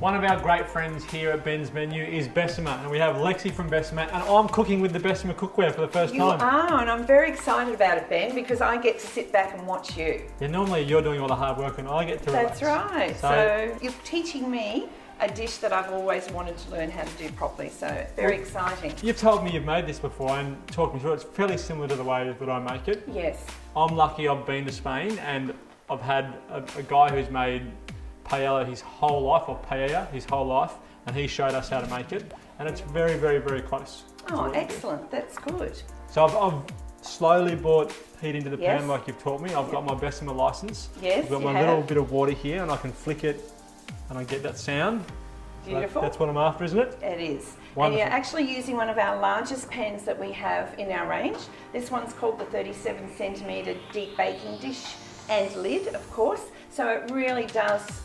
One of our great friends here at Ben's Menu is Bessemer, and we have Lexi from Bessemer, and I'm cooking with the Bessemer Cookware for the first time. You are, and I'm very excited about it, Ben, because I get to sit back and watch you. Yeah, normally you're doing all the hard work and I get to relax. That's right. So you're teaching me a dish that I've always wanted to learn how to do properly, so very exciting. You've told me you've made this before and talked me through it. It's fairly similar to the way that I make it. Yes. I'm lucky I've been to Spain and I've had a guy who's made paella his whole life, or paella his whole life, and he showed us how to make it, and it's very, very, very close. Oh, excellent. That's good. So I've slowly brought heat into the Yes. pan like you've taught me. I've got my Bessemer license. Yes, I've got you my have. little bit of water here and I can flick it and I get that sound. Beautiful. That's what I'm after, isn't it? It is. Wonderful. And you're actually using one of our largest pans that we have in our range. This one's called the 37 centimetre deep baking dish and lid, of course. So it really does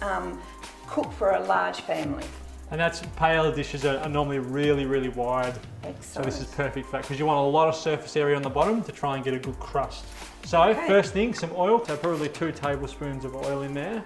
cook for a large family. And that's paella dishes are normally really, really wide. Excellent. So this is perfect for that because you want a lot of surface area on the bottom to try and get a good crust. So Okay. first thing, some oil. So probably 2 tablespoons of oil in there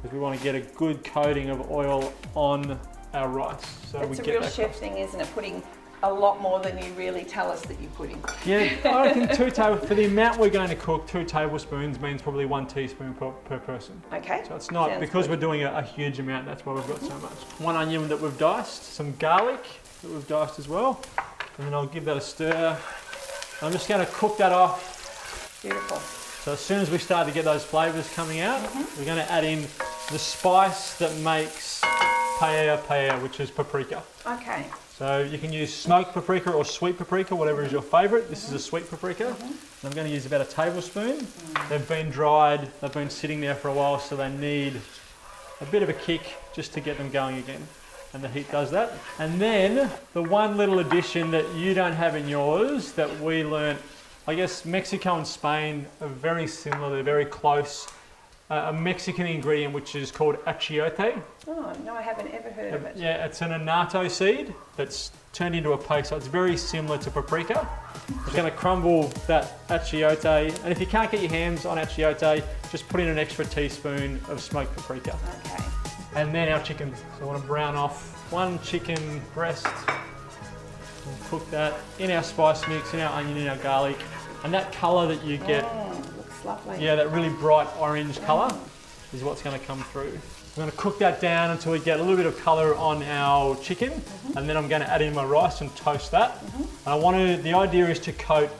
because we want to get a good coating of oil on our rice. So That's we a get real that chef crust. thing, isn't it? Putting a lot more than you really tell us that you're putting. Yeah, I reckon for the amount we're going to cook, 2 tablespoons means probably 1 teaspoon per person. Okay. So it's not, Sounds because good. we're doing a huge amount, that's why we've got so much. 1 onion that we've diced, some garlic that we've diced as well, and then I'll give that a stir. I'm just going to cook that off. Beautiful. So as soon as we start to get those flavours coming out, we're going to add in the spice that makes paella, which is paprika. Okay. So you can use smoked paprika or sweet paprika, whatever is your favourite. This is a sweet paprika. And I'm going to use about a tablespoon. They've been dried, they've been sitting there for a while, so they need a bit of a kick just to get them going again. And the heat does that. And then the one little addition that you don't have in yours that we learnt, I guess Mexico and Spain are very similar, they're very close. A Mexican ingredient which is called Achiote. Oh, no, I haven't ever heard of it. Yeah, it's an annatto seed that's turned into a paste, so it's very similar to paprika. I'm just going to crumble that Achiote, and if you can't get your hands on Achiote, just put in an extra teaspoon of smoked paprika. Okay. And then our chicken. So I want to brown off 1 chicken breast, and cook that in our spice mix, in our onion, in our garlic, and that colour that you get, Looks lovely. yeah, that really bright orange colour is what's going to come through. I'm going to cook that down until we get a little bit of colour on our chicken, and then I'm going to add in my rice and toast that. And the idea is to coat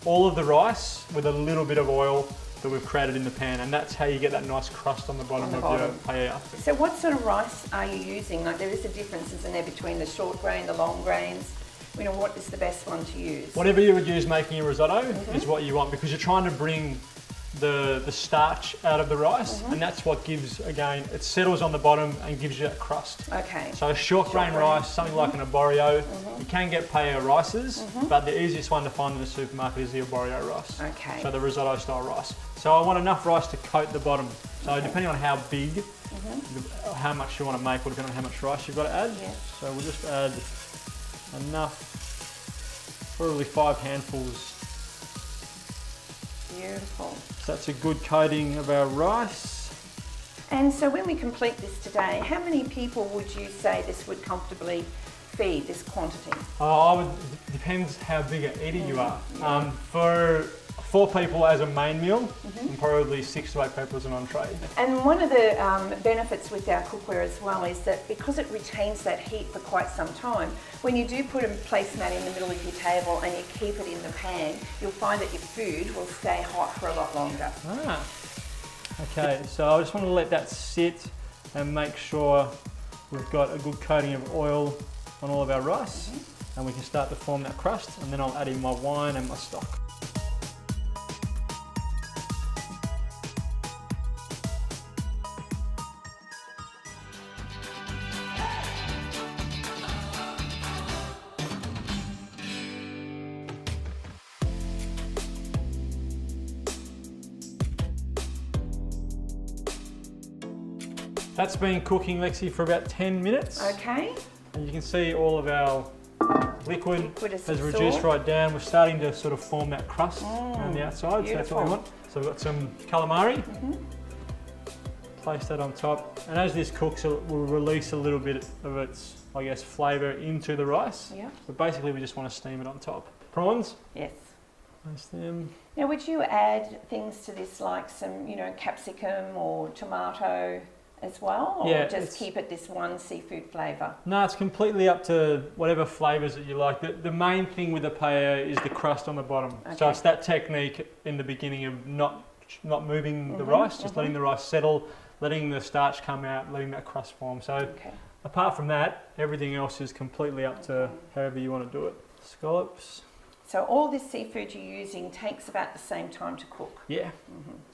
all of the rice with a little bit of oil that we've created in the pan, and that's how you get that nice crust on the bottom of your paella. So what sort of rice are you using? Like, there is a difference, isn't there, between the short grain, the long grains? You know, what is the best one to use? Whatever you would use making a risotto is what you want, because you're trying to bring the starch out of the rice, and that's what gives, again, it settles on the bottom and gives you that crust. Okay. So short grain rice, something like an oberio, you can get paella rices, but the easiest one to find in the supermarket is the oberio rice. Okay. So the risotto style rice. So I want enough rice to coat the bottom. So depending on how big, how much you want to make will depend on how much rice you've got to add. Yes. So we'll just add enough, probably 5 handfuls. Beautiful. So that's a good coating of our rice. And so when we complete this today, how many people would you say this would comfortably feed, this quantity? Depends how big an eater you are. For 4 people as a main meal, and probably 6 to 8 people as an entree. And one of the benefits with our cookware as well is that because it retains that heat for quite some time, when you do put a placemat in the middle of your table and you keep it in the pan, you'll find that your food will stay hot for a lot longer. Okay, so I just want to let that sit and make sure we've got a good coating of oil on all of our rice, and we can start to form that crust, and then I'll add in my wine and my stock. That's been cooking, Lexi, for about 10 minutes. Okay. And you can see all of our liquid has reduced right down. We're starting to sort of form that crust on the outside, so that's what we want. So we've got some calamari, place that on top. And as this cooks, it will release a little bit of its, I guess, flavour into the rice. Yeah. But basically we just want to steam it on top. Prawns. Yes. Place them. Now, would you add things to this like some, capsicum or tomato as well? Or Yeah, just keep it this one seafood flavour? No, it's completely up to whatever flavours that you like. The main thing with the paella is the crust on the bottom. Okay. So it's that technique in the beginning of not moving the rice, just letting the rice settle, letting the starch come out, letting that crust form. So Okay. apart from that, everything else is completely up to however you want to do it. Scallops. So all this seafood you're using takes about the same time to cook? Yeah.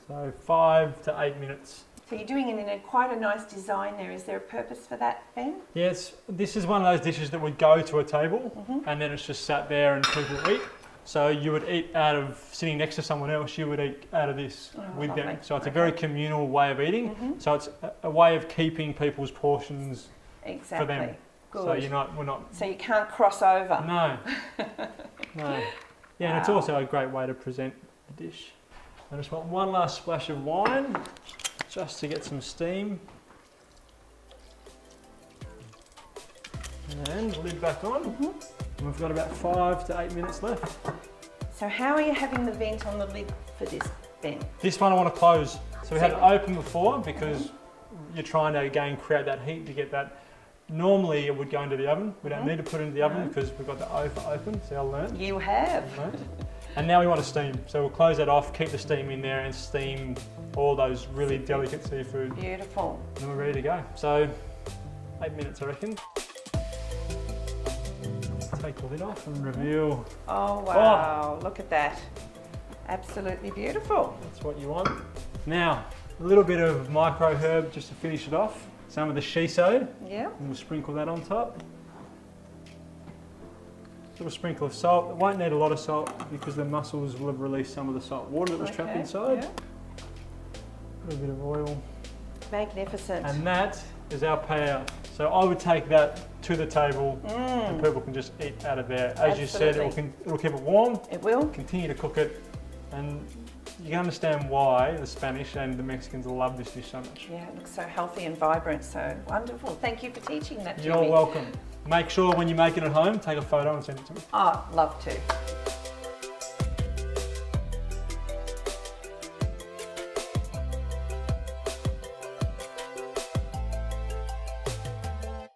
So 5 to 8 minutes. So you're doing it in quite a nice design there. Is there a purpose for that, Ben? Yes, this is one of those dishes that would go to a table and then it's just sat there and people eat. So you would eat out of, sitting next to someone else, you would eat out of this with lovely. them. So it's a very communal way of eating. So it's a way of keeping people's portions Exactly. for them. Good. So we're not. So you can't cross over. No. No. Yeah, and it's also a great way to present the dish. I just want one last splash of wine, just to get some steam. And lid back on. And we've got about 5 to 8 minutes left. So how are you having the vent on the lid for this, Ben? This one I want to close. So we had it open before because you're trying to again create that heat to get that. Normally it would go into the oven. We don't need to put it into the oven because we've got the oven, so I'll learn. You have. And now we want to steam. So we'll close that off, keep the steam in there and steam all those really delicate seafood. Beautiful. And we're ready to go. So 8 minutes I reckon. Take the lid off and reveal. Oh wow, look at that. Absolutely beautiful. That's what you want. Now, a little bit of micro herb just to finish it off. Some of the shiso. Yeah. And we'll sprinkle that on top. A little sprinkle of salt. It won't need a lot of salt because the mussels will have released some of the salt water that was trapped inside. Yeah. A little bit of oil. Magnificent. And that is our paella. So I would take that to the table and people can just eat out of there. As you said, it'll keep it warm. It will. Continue to cook it. And you can understand why the Spanish and the Mexicans love this dish so much. Yeah, it looks so healthy and vibrant, so wonderful. Thank you for teaching that to me. You're welcome. Make sure when you make it at home, take a photo and send it to me. Oh, love to.